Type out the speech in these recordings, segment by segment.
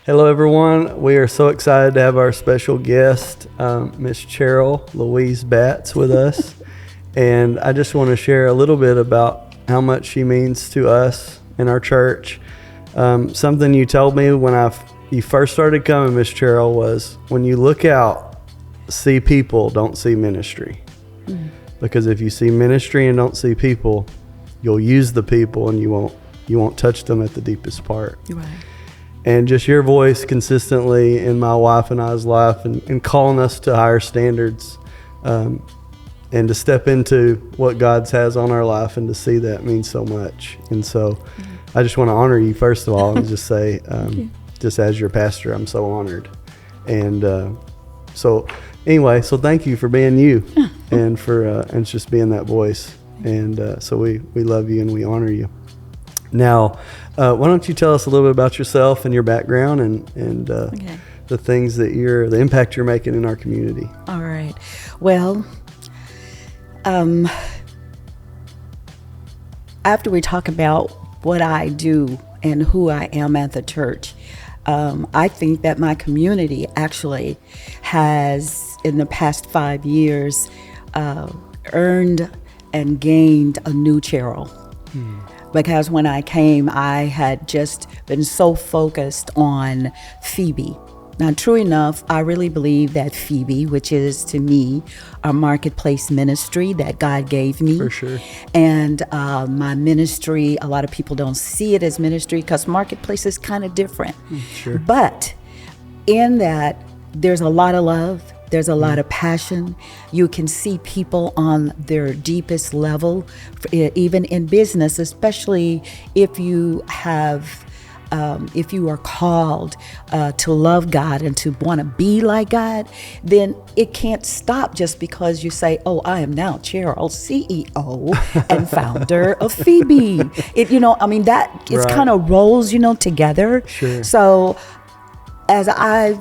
Hello, everyone. We are so excited to have our special guest, Miss Cheryl Louise Batts, with us. And I just want to share a little bit about how much she means to us in our church. Something you told me when you first started coming, Miss Cheryl, was when you look out, see people, don't see ministry. Mm-hmm. Because if you see ministry and don't see people, you'll use the people and you won't touch them at the deepest part. Right. And just your voice consistently in my wife and I's life and calling us to higher standards and to step into what God has on our life and to see that means so much. And so I just want to honor you, first of all, and just say, just as your pastor, I'm so honored. And so thank you for being you and for and just being that voice. And so we love you and we honor you. Now, why don't you tell us a little bit about yourself and your background and the things that the impact you're making in our community. All right. Well, after we talk about what I do and who I am at the church, I think that my community actually has, in the past 5 years, earned and gained a new Cheryl. Because when I came, I had just been so focused on Phoebe. Now, true enough, I really believe that Phoebe, which is to me a marketplace ministry that God gave me. For sure. And my ministry, a lot of people don't see it as ministry because marketplace is kind of different. Sure. But in that, there's a lot of love. There's a lot of passion. You can see people on their deepest level, even in business, especially if you are called to love God and to want to be like God, then it can't stop just because you say, "Oh, I am now Cheryl, CEO and founder of Phoebe." That it kind of rolls, together. Sure. So as I've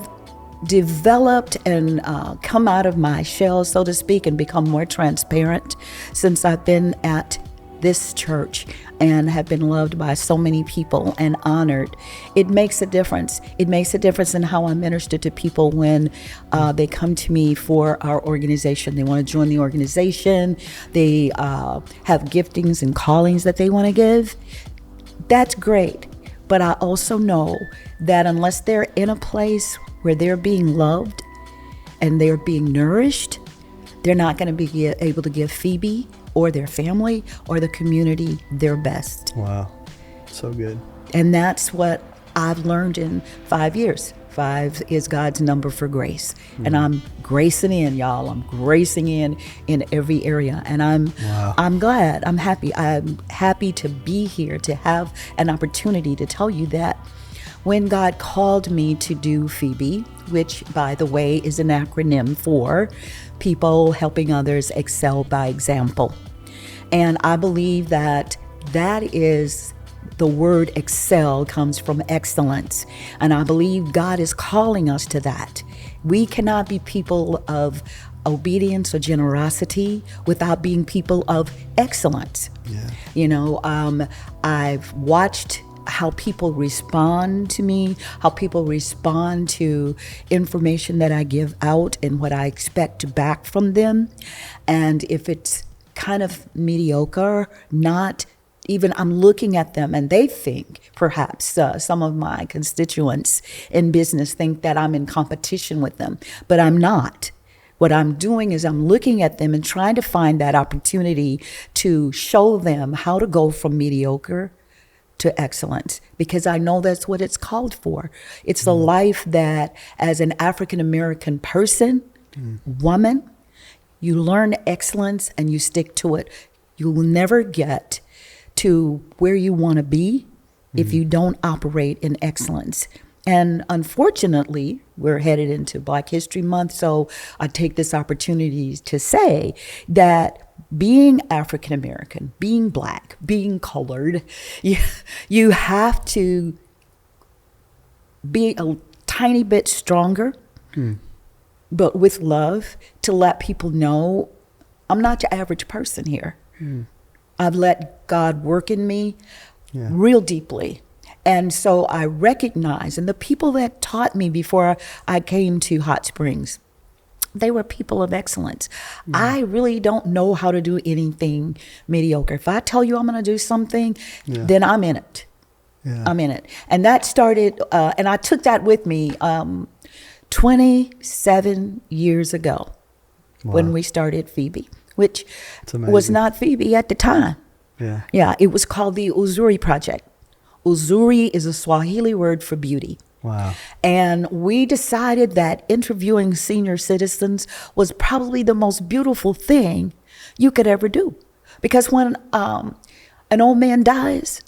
developed and come out of my shell, so to speak, and become more transparent since I've been at this church and have been loved by so many people and honored, it makes a difference. It makes a difference in how I minister to people when they come to me for our organization. They want to join the organization. They have giftings and callings that they want to give. That's great. But I also know that unless they're in a place where they're being loved and they're being nourished, they're not going to be able to give Phoebe or their family or the community their best. Wow. So good. And that's what I've learned in 5 years. 5 is God's number for grace. And I'm gracing in, y'all. I'm gracing in every area. And I'm glad. I'm happy. I'm happy to be here, to have an opportunity to tell you that when God called me to do Phoebe, which, by the way, is an acronym for People Helping Others Excel by Example. And I believe that is the word excel comes from excellence. And I believe God is calling us to that. We cannot be people of obedience or generosity without being people of excellence. Yeah. I've watched how people respond to me, how people respond to information that I give out and what I expect back from them. And if it's kind of mediocre, not even, I'm looking at them and they think, perhaps some of my constituents in business think that I'm in competition with them, but I'm not. What I'm doing is I'm looking at them and trying to find that opportunity to show them how to go from mediocre to excellence, because I know that's what it's called for. It's a life that, as an African-American person, woman, you learn excellence and you stick to it. You will never get to where you want to be if you don't operate in excellence. And unfortunately, we're headed into Black History Month, so I take this opportunity to say that being African American, being Black, being colored, you have to be a tiny bit stronger, but with love, to let people know I'm not your average person here. I've let God work in me real deeply. And so I recognize, and the people that taught me before I came to Hot Springs, they were people of excellence. I really don't know how to do anything mediocre. If I tell you I'm going to do something, then I'm in it. Yeah. I'm in it. And that started, and I took that with me 27 years ago when we started Phoebe, which was not Phoebe at the time. Yeah. Yeah, it was called the Uzuri Project. Uzuri is a Swahili word for beauty. Wow. And we decided that interviewing senior citizens was probably the most beautiful thing you could ever do. Because when an old man dies,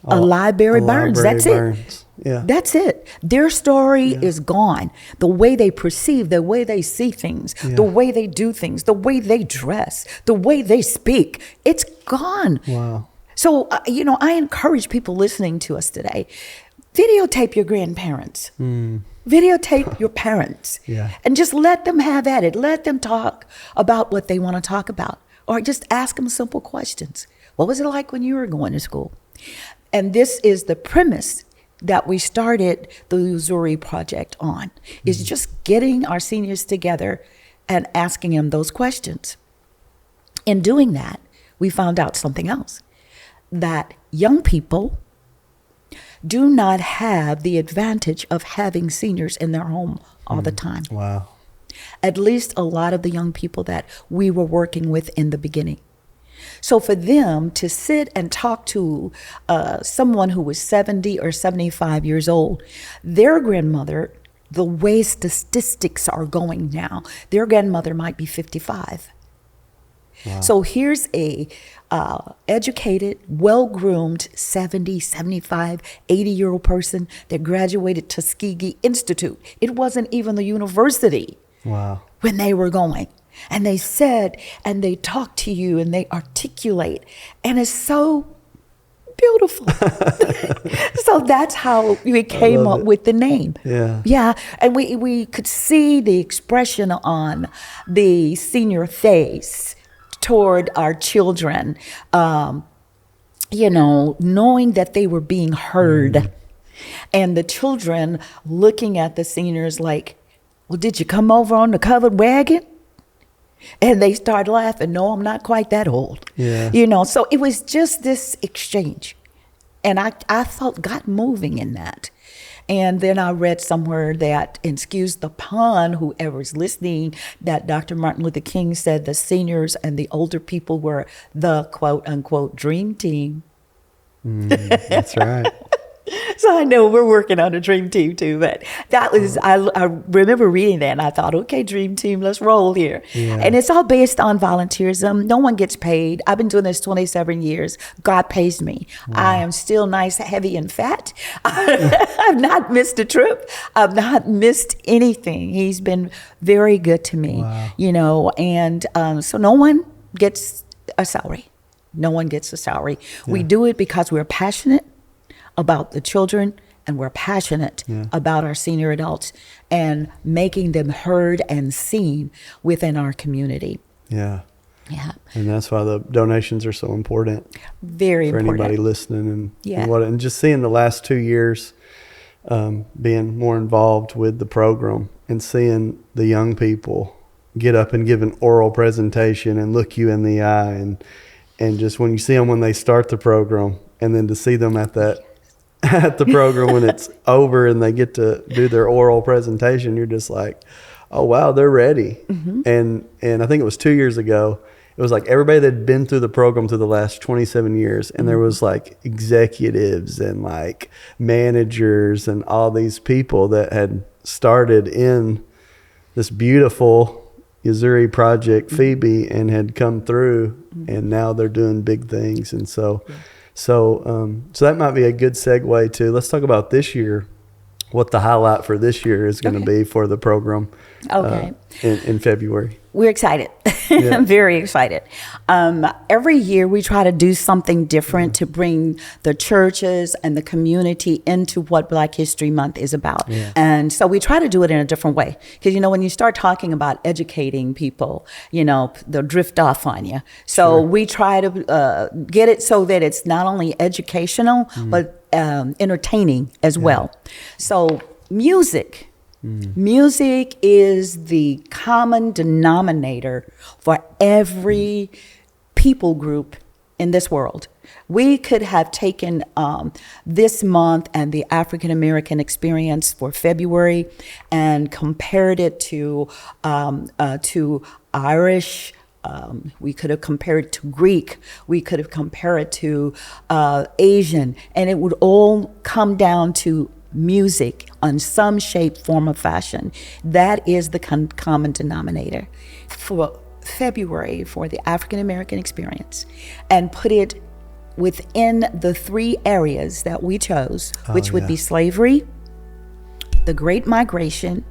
a library burns. That's it. Yeah. That's it. Their story is gone. The way they perceive, the way they see things, the way they do things, the way they dress, the way they speak, it's gone. Wow. So, I encourage people listening to us today, videotape your grandparents. Videotape your parents. And just let them have at it. Let them talk about what they want to talk about. Or just ask them simple questions. What was it like when you were going to school? And this is the premise that we started the Uzuri Project on, is just getting our seniors together and asking them those questions. In doing that, we found out something else, that young people do not have the advantage of having seniors in their home all the time. Wow. At least a lot of the young people that we were working with in the beginning. So for them to sit and talk to someone who was 70 or 75 years old, their grandmother, the way statistics are going now, their grandmother might be 55. Wow. So here's a educated, well-groomed 70, 75, 80-year-old person that graduated Tuskegee Institute. It wasn't even the university when they were going. And they said, and they talk to you, and they articulate, and it's so beautiful. So that's how we came up with the name. Yeah. And we could see the expression on the senior face toward our children, knowing that they were being heard. And the children looking at the seniors like, well, did you come over on the covered wagon? And they start laughing. No, I'm not quite that old. So it was just this exchange. And I felt God moving in that. And then I read somewhere that, excuse the pun, whoever's listening, that Dr. Martin Luther King said the seniors and the older people were the quote unquote dream team. That's right. So I know we're working on a dream team too, but that was, I remember reading that and I thought, okay, dream team, let's roll here. And it's all based on volunteerism. No one gets paid. I've been doing this 27 years. God pays me. I am still nice, heavy, and fat. I've not missed a trip. I've not missed anything. He's been very good to me, and so no one gets a salary. No one gets a salary. We do it because we're passionate about the children, and we're passionate about our senior adults and making them heard and seen within our community. Yeah. And that's why the donations are so important. Very for important. Anybody listening, and just seeing the last 2 years being more involved with the program and seeing the young people get up and give an oral presentation and look you in the eye, and just when you see them when they start the program, and then to see them at the program when it's over and they get to do their oral presentation, you're just like, oh wow, they're ready. And I think it was 2 years ago, it was like everybody that had been through the program through the last 27 years, and there was like executives and like managers and all these people that had started in this beautiful Uzuri Project Phoebe and had come through, and now they're doing big things. And so that might be a good segue to, let's talk about this year, what the highlight for this year is going to be for the program in February. We're excited. I'm very excited. Every year we try to do something different to bring the churches and the community into what Black History Month is about. And so we try to do it in a different way. Because, when you start talking about educating people, they'll drift off on you. So we try to get it so that it's not only educational, but entertaining as well. So music. Music is the common denominator for every people group in this world. We could have taken this month and the African American experience for February and compared it to Irish. We could have compared it to Greek. We could have compared it to Asian, and it would all come down to music on some shape, form, or fashion. That is the common denominator for February for the African American experience, and put it within the 3 areas that we chose, which would be slavery, the Great Migration,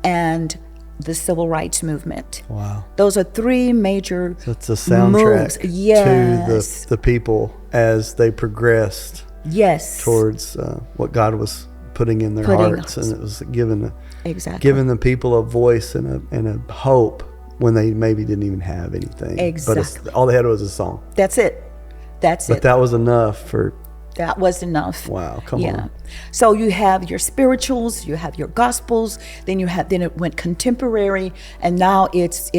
and the Civil Rights Movement. Wow. Those are 3 major So it's a soundtrack yes. to the people as they progressed Yes. towards what God was putting in their hearts, and it was giving the people a voice and a hope when they maybe didn't even have anything. Exactly. But all they had was a song. That's it. But that was enough for. That was enough. Wow, come on. So you have your spirituals, you have your gospels, then it went contemporary, and now it's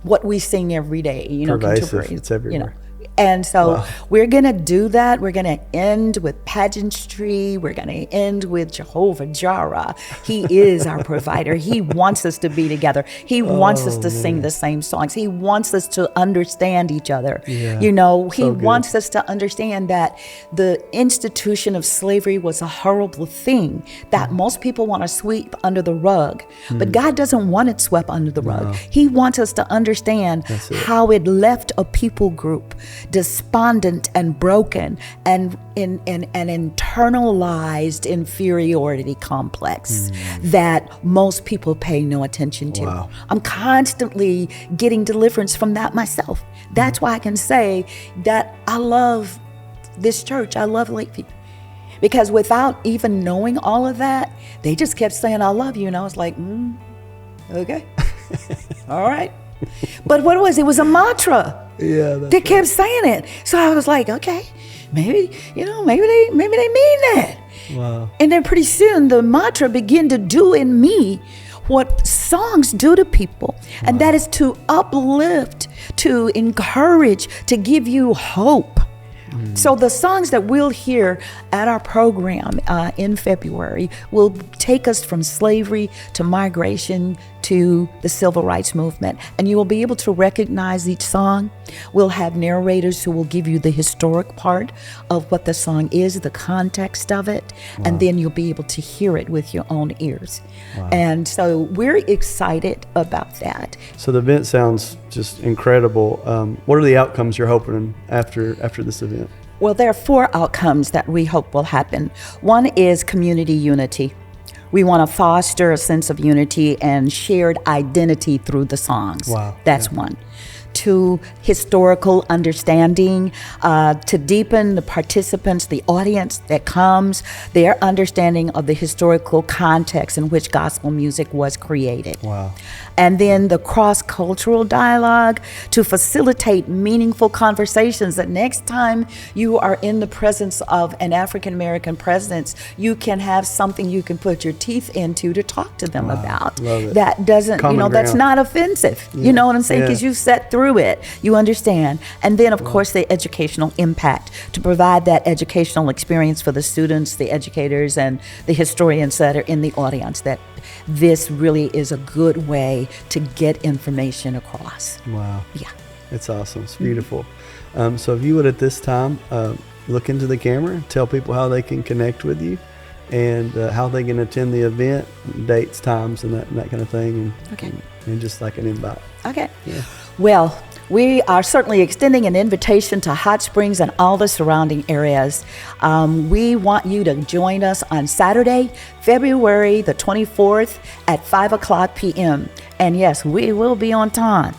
what we sing every day, Pervasive. contemporary. It's everywhere. And so we're going to do that. We're going to end with pageantry. We're going to end with Jehovah Jireh. He is our provider. He wants us to be together. He wants us to sing the same songs. He wants us to understand each other. Yeah. He wants us to understand that the institution of slavery was a horrible thing that most people want to sweep under the rug. But God doesn't want it swept under the rug. He wants us to understand how it left a people group despondent and broken and in an internalized inferiority complex that most people pay no attention to. Wow. I'm constantly getting deliverance from that myself. That's why I can say that I love this church. I love Lakeview. Because without even knowing all of that, they just kept saying, I love you. And I was like, okay. All right. But what it was a mantra. Yeah, they kept saying it. So I was like, okay, maybe they mean that. Wow. And then pretty soon the mantra began to do in me what songs do to people. And that is to uplift, to encourage, to give you hope. So the songs that we'll hear at our program in February will take us from slavery to migration to the civil rights movement. And you will be able to recognize each song. We'll have narrators who will give you the historic part of what the song is, the context of it, and then you'll be able to hear it with your own ears. And so we're excited about that. So the event sounds just incredible. What are the outcomes you're hoping after this event? Well, there are 4 outcomes that we hope will happen. One is community unity. We want to foster a sense of unity and shared identity through the songs. Wow. That's one. 2, historical understanding, to deepen the participants, the audience that comes, their understanding of the historical context in which gospel music was created. Wow. And then the cross-cultural dialogue to facilitate meaningful conversations that next time you are in the presence of an African-American president, you can have something you can put your teeth into to talk to them about. Love it. That doesn't, Common that's ground. not offensive. You know what I'm saying? Because you've sat through it. You understand. And then, of course, the educational impact to provide that educational experience for the students, the educators, and the historians that are in the audience, that this really is a good way to get information across. Wow. Yeah. It's awesome. It's beautiful. So if you would at this time look into the camera, tell people how they can connect with you and how they can attend the event, dates, times, and that kind of thing. And just like an invite. Okay. Yeah. Well, we are certainly extending an invitation to Hot Springs and all the surrounding areas. We want you to join us on Saturday, February the 24th at 5 o'clock p.m. And yes, we will be on time.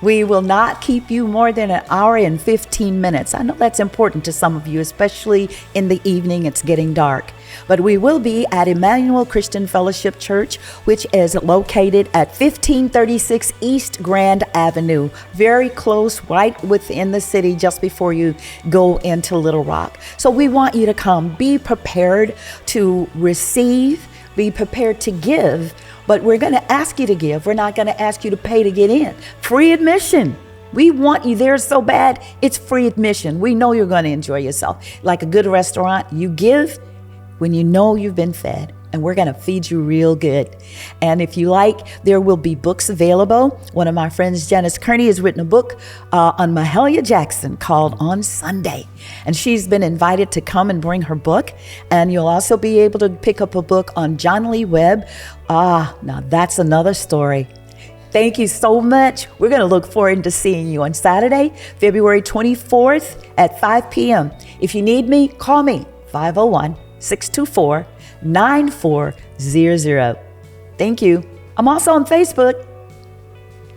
We will not keep you more than an hour and 15 minutes. I know that's important to some of you, especially in the evening. It's getting dark. But we will be at Emmanuel Christian Fellowship Church, which is located at 1536 East Grand Avenue, very close, right within the city, just before you go into Little Rock. So we want you to come. Be prepared to receive, be prepared to give, but we're going to ask you to give. We're not going to ask you to pay to get in. Free admission. We want you there so bad. It's free admission. We know you're going to enjoy yourself. Like a good restaurant, you give when you know you've been fed, and we're going to feed you real good. And if you like, there will be books available. One of my friends, Janice Kearney, has written a book on Mahalia Jackson called On Sunday. And she's been invited to come and bring her book. And you'll also be able to pick up a book on John Lee Webb. Now that's another story. Thank you so much. We're going to look forward to seeing you on Saturday, February 24th at 5 p.m. If you need me, call me, 501-624-9400. Thank you. I'm also on Facebook.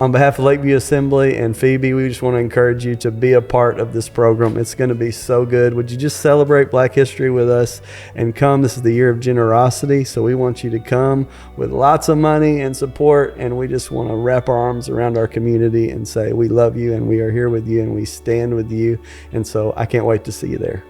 On behalf of Lakeview Assembly and Phoebe, we just want to encourage you to be a part of this program. It's going to be so good. Would you just celebrate Black History with us and come? This is the year of generosity, so we want you to come with lots of money and support, and we just want to wrap our arms around our community and say we love you and we are here with you and we stand with you. And so I can't wait to see you there.